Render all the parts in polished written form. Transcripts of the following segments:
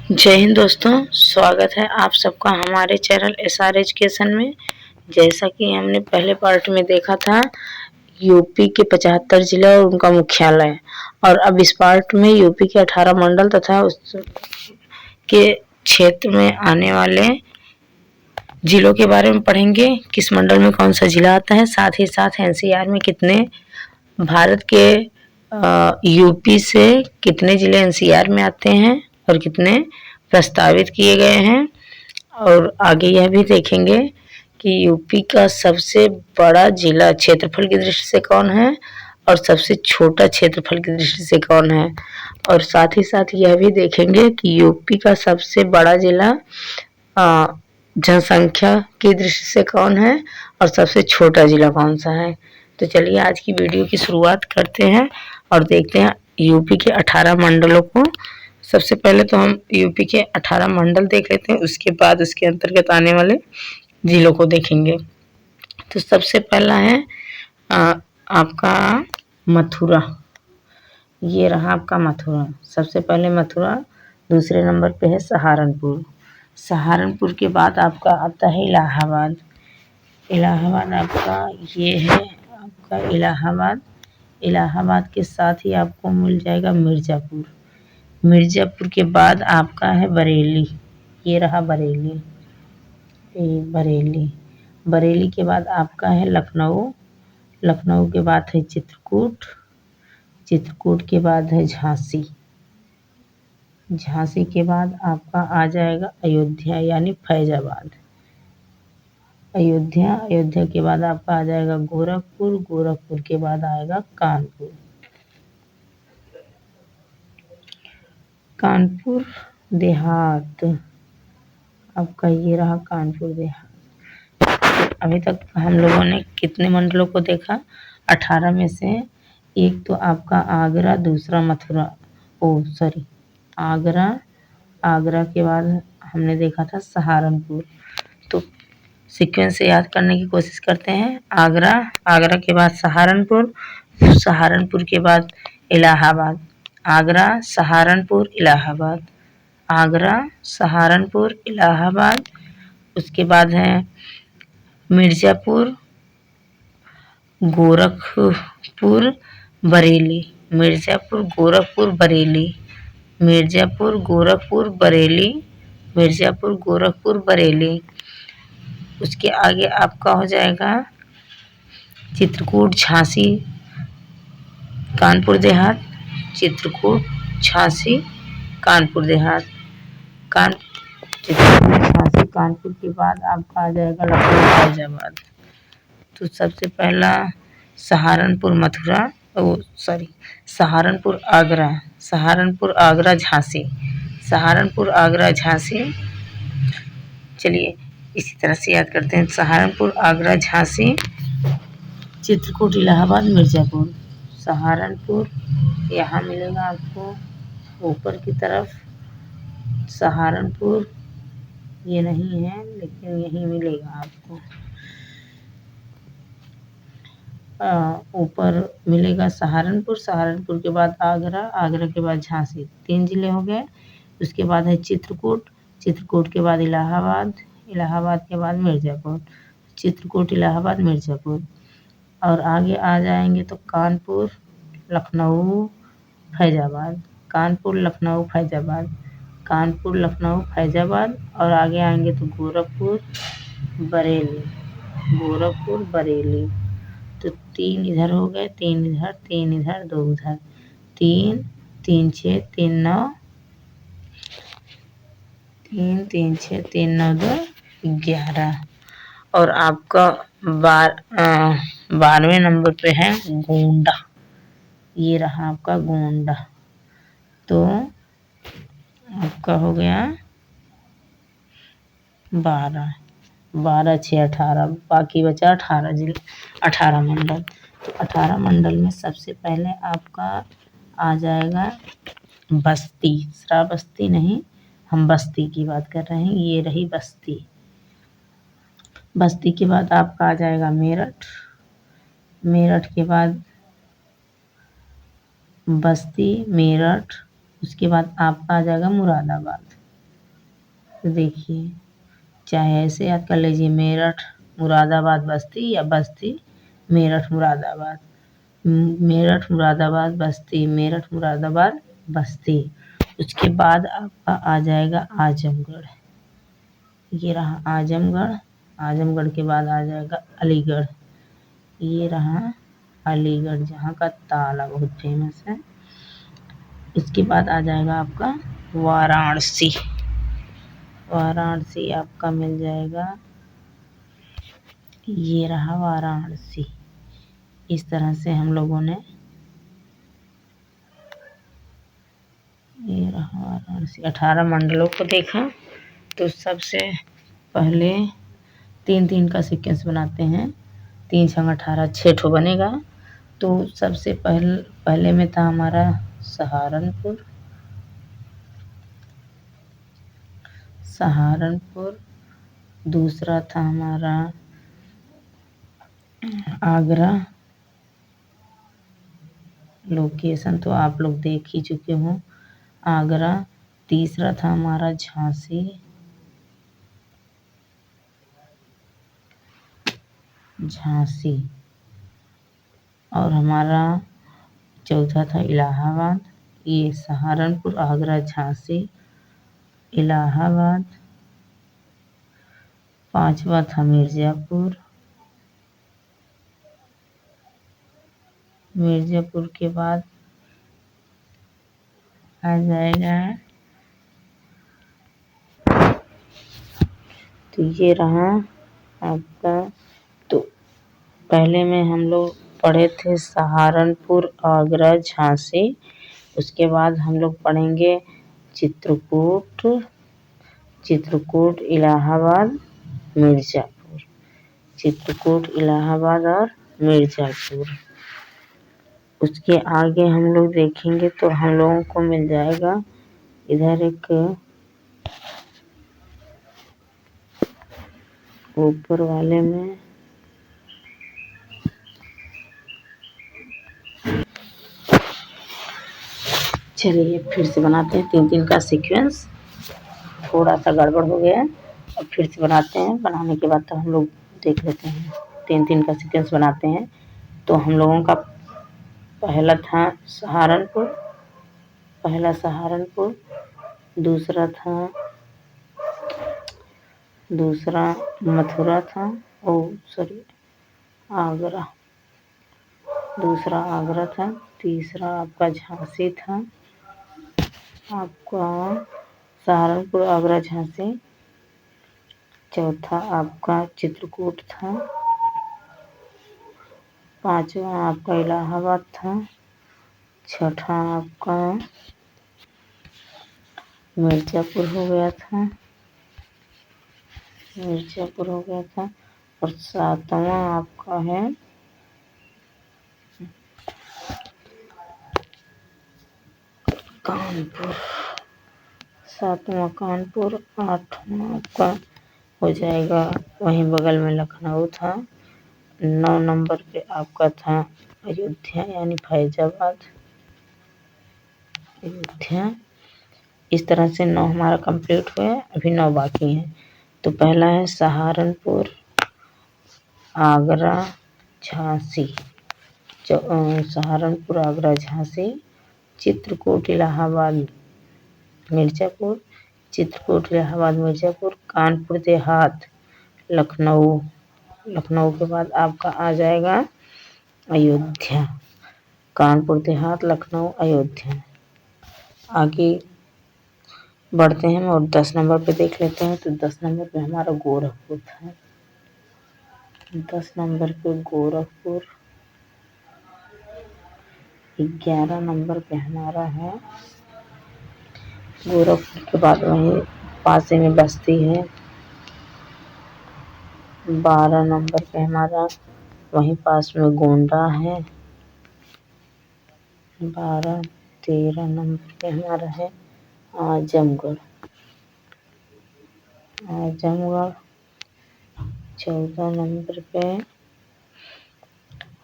जय हिंद दोस्तों, स्वागत है आप सबका हमारे चैनल एसआर एजुकेशन में। जैसा कि हमने पहले पार्ट में देखा था यूपी के 75 जिला और उनका मुख्यालय, और अब इस पार्ट में यूपी के 18 मंडल तथा उसके क्षेत्र में आने वाले जिलों के बारे में पढ़ेंगे। किस मंडल में कौन सा जिला आता है, साथ ही साथ एनसीआर में कितने भारत के यूपी से कितने जिले एनसीआर में आते हैं और कितने प्रस्तावित किए गए हैं। और आगे यह भी देखेंगे कि यूपी का सबसे बड़ा जिला क्षेत्रफल की दृष्टि से कौन है और सबसे छोटा क्षेत्रफल की दृष्टि से कौन है। और साथ ही साथ यह भी देखेंगे कि यूपी का सबसे बड़ा जिला जनसंख्या की दृष्टि से कौन है और सबसे छोटा जिला कौन सा है। तो चलिए आज की वीडियो की शुरुआत करते हैं और देखते हैं यूपी के 18 मंडलों को। सबसे पहले तो हम यूपी के 18 मंडल देख लेते हैं, उसके बाद उसके अंतर्गत आने वाले जिलों को देखेंगे। तो सबसे पहला है आपका मथुरा। ये रहा आपका मथुरा। सबसे पहले मथुरा, दूसरे नंबर पे है सहारनपुर। सहारनपुर के बाद आपका आता है इलाहाबाद। इलाहाबाद आपका ये है आपका इलाहाबाद। इलाहाबाद के साथ ही आपको मिल जाएगा मिर्ज़ापुर। मिर्ज़ापुर के बाद आपका है बरेली। ये रहा बरेली। बरेली बरेली के बाद आपका है लखनऊ। लखनऊ के बाद है चित्रकूट। चित्रकूट के बाद है झांसी। झांसी के बाद आपका आ जाएगा अयोध्या यानी फैजाबाद। अयोध्या के बाद आपका आ जाएगा गोरखपुर। गोरखपुर के बाद आएगा कानपुर। कानपुर देहात आपका ये रहा कानपुर देहात। अभी तक हम लोगों ने कितने मंडलों को देखा? 18 में से एक तो आपका आगरा, दूसरा मथुरा, आगरा के बाद हमने देखा था सहारनपुर। तो सीक्वेंस से याद करने की कोशिश करते हैं। आगरा के बाद सहारनपुर, सहारनपुर के बाद इलाहाबाद। आगरा, सहारनपुर, इलाहाबाद। आगरा, सहारनपुर, इलाहाबाद। उसके बाद है मिर्ज़ापुर, गोरखपुर, बरेली। मिर्ज़ापुर, गोरखपुर, बरेली। मिर्ज़ापुर, गोरखपुर, बरेली। मिर्ज़ापुर, गोरखपुर, बरेली। उसके आगे आपका हो जाएगा चित्रकूट, झांसी, कानपुर देहात। चित्रकूट, झांसी, कानपुर देहात। चित्रकूट, झांसी, कानपुर के बाद आपका आ जाएगा लखनऊ, फैजाबाद। तो सबसे पहला सहारनपुर मथुरा, सहारनपुर आगरा, सहारनपुर आगरा झांसी, सहारनपुर आगरा झांसी। चलिए इसी तरह से याद करते हैं। सहारनपुर आगरा झांसी, चित्रकूट, इलाहाबाद, मिर्ज़ापुर। सहारनपुर यहाँ मिलेगा आपको ऊपर की तरफ। सहारनपुर ये नहीं है लेकिन यहीं मिलेगा आपको, ऊपर मिलेगा सहारनपुर। सहारनपुर के बाद आगरा, आगरा के बाद झांसी, 3 जिले हो गए। उसके बाद है चित्रकूट, चित्रकूट के बाद इलाहाबाद, इलाहाबाद के बाद मिर्ज़ापुर। चित्रकूट, इलाहाबाद, मिर्ज़ापुर। और आगे आ जाएंगे तो कानपुर, लखनऊ, फैजाबाद। कानपुर, लखनऊ, फैजाबाद। कानपुर, लखनऊ, फैजाबाद। और आगे आएंगे तो गोरखपुर, बरेली। गोरखपुर, बरेली। तो 3 इधर हो गए, 3 इधर, 3 इधर, 2 उधर। 3 3 6 3 9, 3 3 6 3 9 2 11। और आपका 12वें नंबर पे है गोंडा। ये रहा आपका गोंडा। तो आपका हो गया 12, 12 6 18, बाकी बचा 18 जिले, 18 मंडल। तो 18 मंडल में सबसे पहले आपका आ जाएगा बस्ती। श्रावस्ती नहीं, हम बस्ती की बात कर रहे हैं। ये रही बस्ती। बस्ती के बाद आपका आ जाएगा मेरठ। मेरठ के बाद बस्ती, मेरठ। उसके बाद आपका आ जाएगा मुरादाबाद। तो देखिए, चाहे ऐसे याद कर लीजिए, मेरठ मुरादाबाद बस्ती या बस्ती मेरठ मुरादाबाद, मेरठ मुरादाबाद बस्ती, मेरठ मुरादाबाद बस्ती। उसके बाद आपका आ जाएगा आजमगढ़। ये रहा आजमगढ़। आजमगढ़ के बाद आ जाएगा अलीगढ़। ये रहा अलीगढ़, जहाँ का ताला बहुत फेमस है। इसके बाद आ जाएगा आपका वाराणसी। वाराणसी आपका मिल जाएगा, ये रहा वाराणसी। इस तरह से हम लोगों ने, ये रहा वाराणसी, 18 मंडलों को देखा। तो सबसे पहले 3-3 का सीक्वेंस बनाते हैं। 3 छंग 18, 6 ठो बनेगा। तो सबसे पहले में था हमारा सहारनपुर। सहारनपुर। दूसरा था हमारा आगरा। लोकेशन तो आप लोग देख ही चुके हो, आगरा। तीसरा था हमारा झांसी। झांसी। और हमारा चौथा था इलाहाबाद। ये सहारनपुर, आगरा, झांसी, इलाहाबाद। पांचवा था मिर्ज़ापुर। मिर्ज़ापुर के बाद आ जाएगा, तो ये रहा आपका। तो पहले में हम लोग पढ़े थे सहारनपुर, आगरा, झांसी। उसके बाद हम लोग पढ़ेंगे चित्रकूट, चित्रकूट, इलाहाबाद, मिर्ज़ापुर। चित्रकूट, इलाहाबाद और मिर्ज़ापुर। उसके आगे हम लोग देखेंगे तो हम लोगों को मिल जाएगा इधर एक ऊपर वाले में, चलिए फिर से बनाते हैं 3-3 का सीक्वेंस। थोड़ा सा गड़बड़ हो गया, अब फिर से बनाते हैं। बनाने के बाद तो हम लोग देख लेते हैं, 3-3 का सीक्वेंस बनाते हैं। तो हम लोगों का पहला था सहारनपुर। पहला सहारनपुर। दूसरा मथुरा था, ओ सॉरी, आगरा। दूसरा आगरा था। तीसरा आपका झांसी था। आपका सहारनपुर, आगरा, झांसी। चौथा आपका चित्रकूट था। पांचवा आपका इलाहाबाद था। छठा आपका मिर्ज़ापुर हो गया था। मिर्ज़ापुर हो गया था। और सातवां आपका है कानपुर। सातवां कानपुर। आठवां आपका हो जाएगा, वहीं बगल में लखनऊ था। 9 नंबर पे आपका था अयोध्या यानी फैजाबाद। अयोध्या। इस तरह से 9 हमारा कंप्लीट हुए, अभी 9 बाकी हैं। तो पहला है सहारनपुर, आगरा, झांसी। सहारनपुर, आगरा, झांसी। चित्रकूट, इलाहाबाद, मिर्ज़ापुर। चित्रकूट, इलाहाबाद, मिर्ज़ापुर। कानपुर देहात, लखनऊ। लखनऊ के बाद आपका आ जाएगा अयोध्या। कानपुर देहात, लखनऊ, अयोध्या। आगे बढ़ते हैं और 10 नंबर पे देख लेते हैं। तो 10 नंबर पे हमारा गोरखपुर था। 10 नंबर पे गोरखपुर। 11 नंबर पे हमारा है गोरखपुर के बाद वहीं पास ही में बस्ती है। 12 नंबर पे हमारा वहीं पास में गोंडा है। 12-13 नंबर पे हमारा है आजमगढ़। आजमगढ़। 14 नंबर पे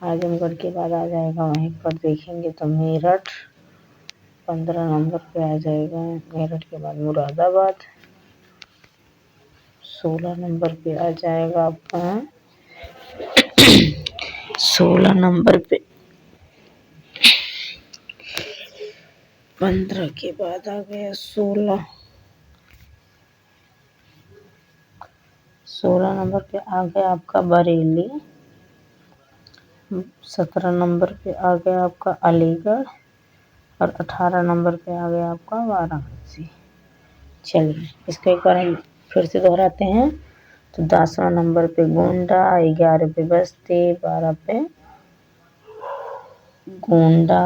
आजमगढ़ के बाद आ जाएगा, वहीं पर देखेंगे तो मेरठ। 15 नंबर पे आ जाएगा मेरठ के बाद मुरादाबाद। 16 नंबर पे आ जाएगा आपका 16 नंबर पे 15 के बाद आ गया 16। 16 नंबर पे आ गया आपका बरेली। 17 नंबर पे आ गया आपका अलीगढ़ और 18 नंबर पे आ गया आपका वाराणसी। चलिए इसको एक बार हम फिर से दोहराते हैं। तो 10वां नंबर पे गोंडा, 11 पे बस्ती, 12 पे गोंडा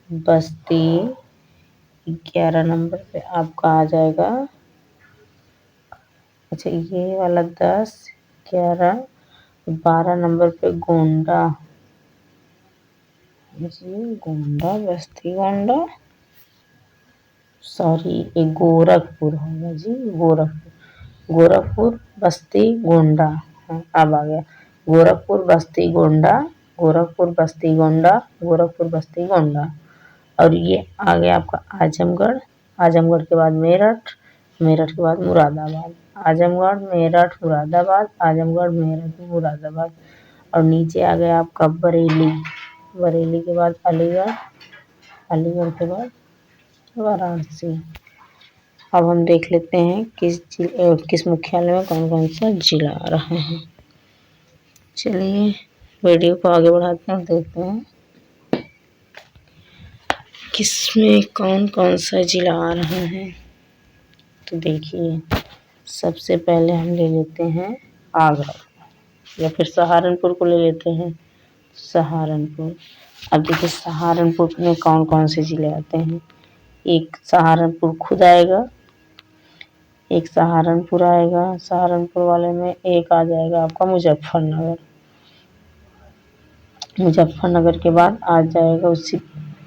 बस्ती, 11 नंबर पे आपका आ जाएगा, अच्छा ये वाला 10, 11, 12 नंबर पे गोंडा जी, गोंडा बस्ती गोंडा, सॉरी ये गोरखपुर होगा जी, गोरखपुर बस्ती गोंडा। हाँ, अब आ गया गोरखपुर बस्ती गोंडा, गोरखपुर बस्ती गोंडा, गोरखपुर बस्ती गोंडा। और ये आ गया आपका आजमगढ़, आजमगढ़ के बाद मेरठ, मेरठ के बाद मुरादाबाद, आजमगढ़ मेरठ मुरादाबाद, आजमगढ़ मेरठ मुरादाबाद। और नीचे आ गया आपका बरेली, बरेली के बाद अलीगढ़, अलीगढ़ के बाद वाराणसी। अब हम देख लेते हैं किस मुख्यालय में कौन कौन सा जिला आ रहा है। चलिए वीडियो को आगे बढ़ाते हैं, देखते हैं किसमें कौन कौन सा जिला आ रहा है। तो देखिए सबसे पहले हम ले लेते हैं आगरा या फिर सहारनपुर को ले लेते हैं, सहारनपुर। अब देखिए सहारनपुर में कौन कौन से जिले आते हैं। एक सहारनपुर खुद आएगा, एक सहारनपुर आएगा, सहारनपुर वाले में एक आ जाएगा आपका मुजफ्फरनगर, मुजफ्फरनगर के बाद आ जाएगा उसी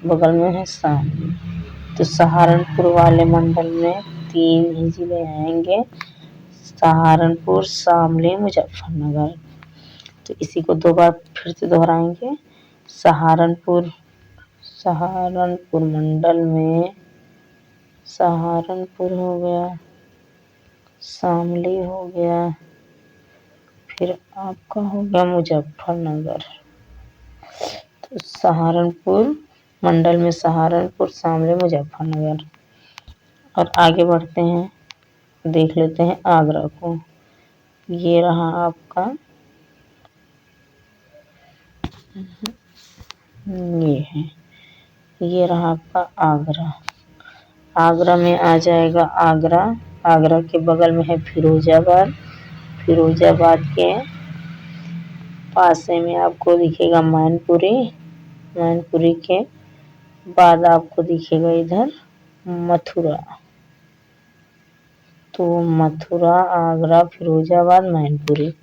बगल में है शामली। तो सहारनपुर वाले मंडल में 3 ही जिले आएंगे, सहारनपुर, शामली, मुजफ्फरनगर। तो इसी को 2 बार फिर से दोहराएंगे। सहारनपुर, सहारनपुर मंडल में सहारनपुर हो गया, शामली हो गया, फिर आपका हो गया मुजफ्फरनगर। तो सहारनपुर मंडल में सहारनपुर, शामली, मुजफ्फरनगर। और आगे बढ़ते हैं, देख लेते हैं आगरा को। ये रहा आपका, ये है, ये रहा आपका आगरा। आगरा में आ जाएगा आगरा, आगरा के बगल में है फिरोजाबाद, फिरोजाबाद के पास में आपको दिखेगा मैनपुरी, मैनपुरी के बाद आपको दिखेगा इधर मथुरा। तो मथुरा, आगरा, फिरोजाबाद, मैनपुरी,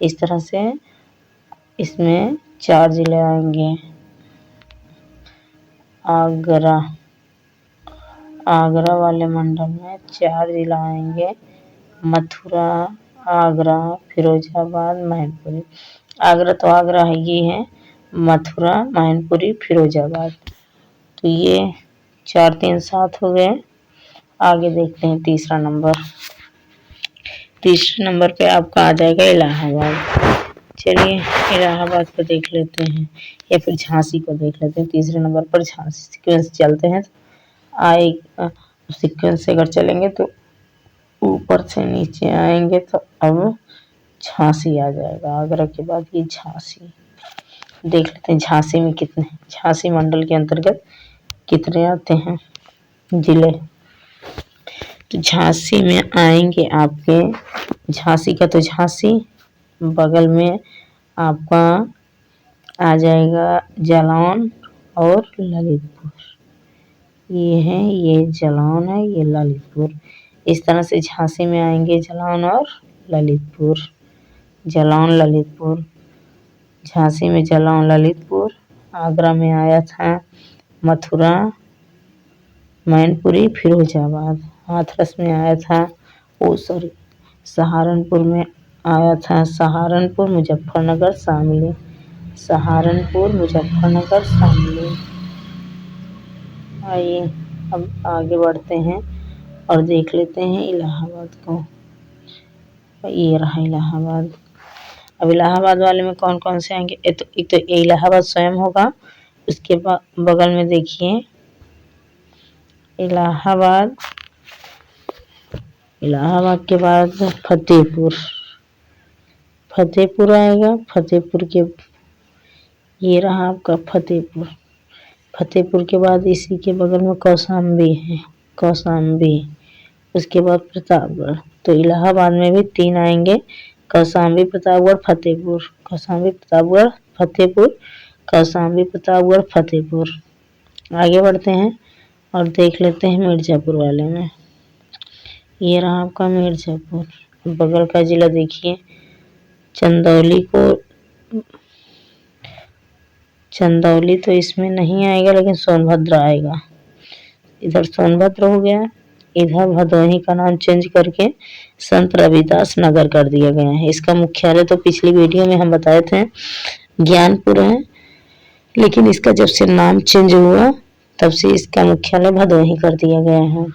इस तरह से इसमें 4 जिले आएंगे। आगरा, आगरा वाले मंडल में 4 जिला आएंगे, मथुरा, आगरा, फिरोजाबाद, मैनपुरी। आगरा तो आगरा है, ये है मथुरा, मैनपुरी, फिरोजाबाद। तो ये 4 3 7 हो गए। आगे देखते हैं तीसरा नंबर। तीसरे नंबर पे आपका आ जाएगा इलाहाबाद। चलिए इलाहाबाद को देख लेते हैं या फिर झांसी को देख लेते हैं। तीसरे नंबर पर झांसी, सीक्वेंस चलते हैं आए, सीक्वेंस से अगर चलेंगे तो ऊपर से नीचे आएंगे तो अब झांसी आ जाएगा। आगरा के बाद ये झांसी देख लेते हैं। झांसी में कितने, झांसी मंडल के अंतर्गत कितने आते हैं जिले। तो झांसी में आएंगे आपके, झांसी का तो झांसी, बगल में आपका आ जाएगा जालौन और ललितपुर। ये है, ये जालौन है, ये ललितपुर। इस तरह से झांसी में आएंगे जालौन और ललितपुर, जालौन ललितपुर। झांसी में जालौन ललितपुर। आगरा में आया था मथुरा, मैनपुरी, फिरोजाबाद। हाथरस में आया था, सॉरी सहारनपुर में आया था सहारनपुर, मुजफ्फरनगर, शामली, सहारनपुर, मुजफ्फरनगर, शामली। आइए अब आगे बढ़ते हैं और देख लेते हैं इलाहाबाद को। ये रहा इलाहाबाद। अब इलाहाबाद वाले में कौन कौन से आएंगे, एक तो ये इलाहाबाद स्वयं होगा। उसके बगल में देखिए इलाहाबाद, इलाहाबाद के बाद फतेहपुर, फतेहपुर आएगा। फतेहपुर के ये रहा आपका फतेहपुर। फतेहपुर के बाद इसी के बगल में कौशाम्बी है, कौशाम्बी। उसके बाद प्रतापगढ़। तो इलाहाबाद में भी 3 आएंगे, कौशाम्बी, प्रतापगढ़, फतेहपुर। कौशाम्बी, प्रतापगढ़, फतेहपुर, कौशाम्बी, प्रतापगढ़, फतेहपुर। आगे बढ़ते हैं और देख लेते हैं मिर्जापुर वाले में। ये रहा आपका मिर्जापुर। बगल का जिला देखिए, चंदौली को, चंदौली तो इसमें नहीं आएगा लेकिन सोनभद्र आएगा। इधर सोनभद्र हो गया, इधर भदोही का नाम चेंज करके संत रविदास नगर कर दिया गया है। इसका मुख्यालय तो पिछली वीडियो में हम बताए थे ज्ञानपुर है, लेकिन इसका जब से नाम चेंज हुआ तब से इसका मुख्यालय भदोही कर दिया गया है।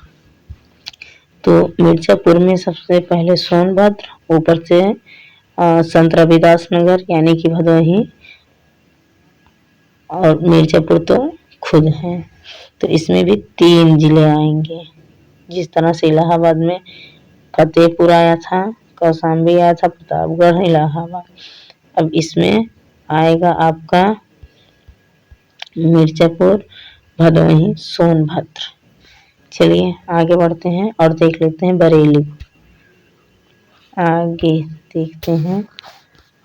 तो मिर्जापुर में सबसे पहले सोनभद्र, ऊपर से संत रविदास नगर यानी कि भदोही, और मिर्जापुर तो खुद है। तो इसमें भी 3 जिले आएंगे। जिस तरह से इलाहाबाद में फतेहपुर आया था, कौशाम्बी आया था, प्रतापगढ़, इलाहाबाद, अब इसमें आएगा आपका मिर्जापुर, भदोही, सोनभद्र। चलिए आगे बढ़ते हैं और देख लेते हैं बरेली। आगे देखते हैं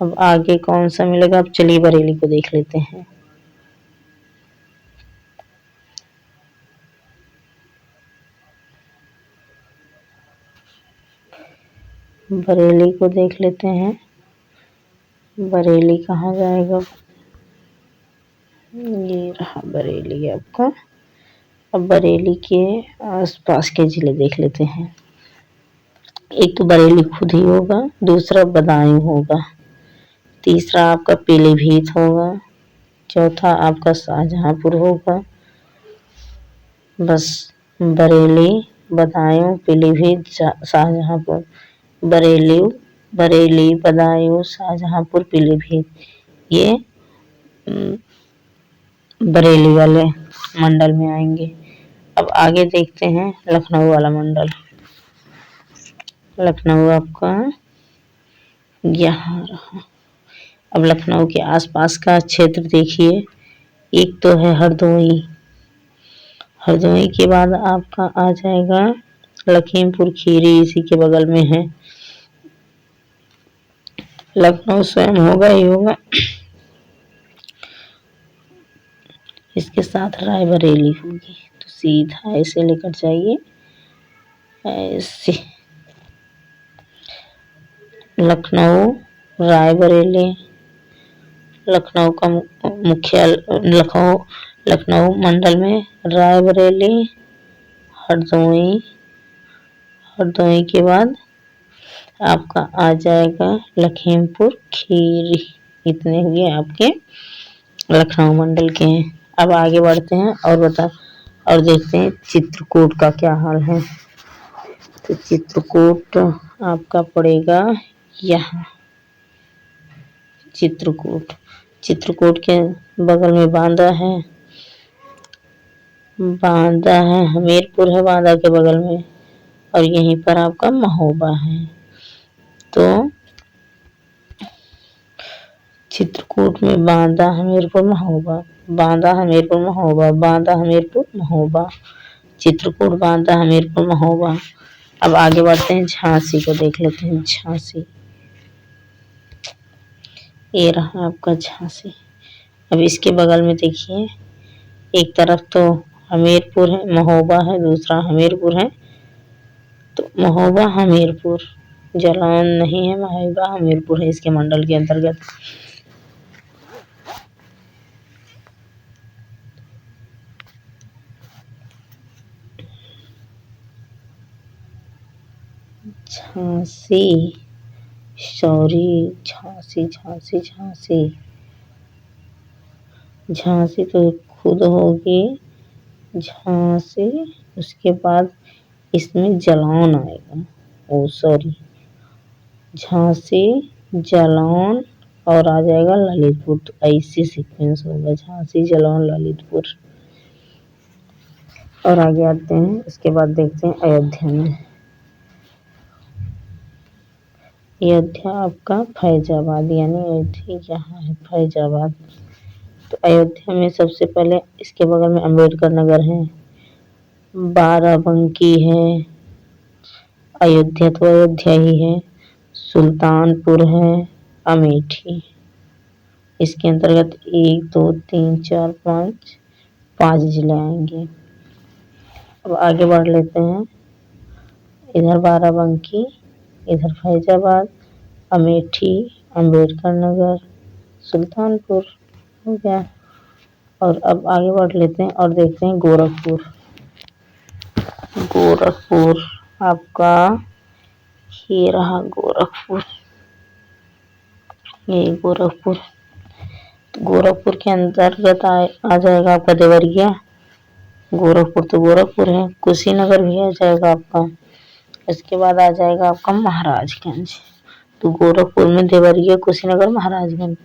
अब आगे कौन सा मिलेगा। अब चलिए बरेली को देख लेते हैं। बरेली को देख लेते हैं। बरेली कहाँ जाएगा, ये रहा बरेली आपका। अब बरेली के आसपास के जिले देख लेते हैं। एक तो बरेली खुद ही होगा, दूसरा बदायूं होगा, तीसरा आपका पीलीभीत होगा, चौथा आपका शाहजहांपुर होगा। बस बरेली, बदायूं, पीलीभीत, शाहजहांपुर। बरेली, बरेली, बदायूं, शाहजहांपुर, पीलीभीत, ये बरेली वाले मंडल में आएंगे। अब आगे देखते हैं लखनऊ वाला मंडल। लखनऊ आपका यहाँ रहा। अब लखनऊ के आसपास का क्षेत्र देखिए, एक तो है हरदोई, हरदोई के बाद आपका आ जाएगा लखीमपुर खीरी, इसी के बगल में है। लखनऊ स्वयं होगा ही होगा, इसके साथ रायबरेली होगी। तो सीधा ऐसे लेकर जाइए, ऐसे लखनऊ, रायबरेली, लखनऊ का मुख्यालय लखनऊ मंडल में रायबरेली, हरदोई, हरदोई के बाद आपका आ जाएगा लखीमपुर खीरी। इतने हुए आपके लखनऊ मंडल के हैं। अब आगे बढ़ते हैं और देखते हैं चित्रकूट का क्या हाल है। तो चित्रकूट आपका पड़ेगा यहाँ, चित्रकूट। चित्रकूट के बगल में बांदा है, बांदा है, हमीरपुर है बांदा के बगल में, और यहीं पर आपका महोबा है। तो चित्रकूट में बांदा, हमीरपुर, महोबा, बांदा, हमीरपुर, महोबा, बांदा, हमीरपुर, महोबा, चित्रकूट, बांदा, हमीरपुर, महोबा। अब आगे बढ़ते हैं, झांसी को देख लेते हैं। झांसी, ये रहा आपका झांसी। अब इसके बगल में देखिए, एक तरफ तो हमीरपुर है, महोबा है, दूसरा हमीरपुर है। तो महोबा हमीरपुर, जालौन नहीं है, महोबा हमीरपुर है इसके मंडल के अंतर्गत। झांसी, सॉरी, झांसी, झांसी, झांसी, झांसी तो खुद होगी झांसी। उसके बाद इसमें जालौन आएगा, ओ सॉरी, झांसी, जालौन और आ जाएगा ललितपुर। तो ऐसी सीक्वेंस होगा, झांसी, जालौन, ललितपुर। और आगे आते हैं, इसके बाद देखते हैं अयोध्या में। अयोध्या आपका फैजाबाद, यानी अयोध्या यहाँ है फैजाबाद। तो अयोध्या में सबसे पहले इसके बगल में अम्बेडकर नगर है, बाराबंकी है, अयोध्या तो अयोध्या ही है, सुल्तानपुर है, अमेठी। इसके अंतर्गत 1 2 3 4 5 जिले आएंगे। अब आगे बढ़ लेते हैं, इधर बाराबंकी, इधर फैजाबाद, अमेठी, अम्बेडकर नगर, सुल्तानपुर हो गया। और अब आगे बढ़ लेते हैं और देखते हैं गोरखपुर। गोरखपुर आपका ये रहा गोरखपुर, ये गोरखपुर। तो गोरखपुर के अंतर्गत आ जाएगा आपका देवरिया। गोरखपुर तो गोरखपुर है। कुशीनगर भी आ जाएगा आपका। इसके बाद आ जाएगा आपका महाराजगंज। तो गोरखपुर में देवरिया, कुशीनगर, महाराजगंज,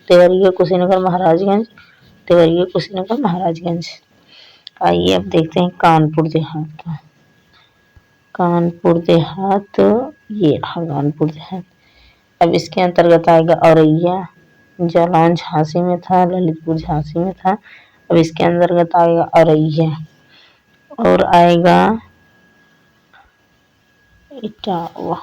देवरिया, कुशीनगर, महाराजगंज, देवरिया, कुशीनगर, महाराजगंज। आइए अब देखते हैं कानपुर देहात का। कानपुर देहात, ये रहा कानपुर देहात। अब इसके अंतर्गत आएगा औरैया, जालौन झांसी में था, ललितपुर झांसी में था। अब इसके अंतर्गत आएगा औरैया और आएगा इटावा।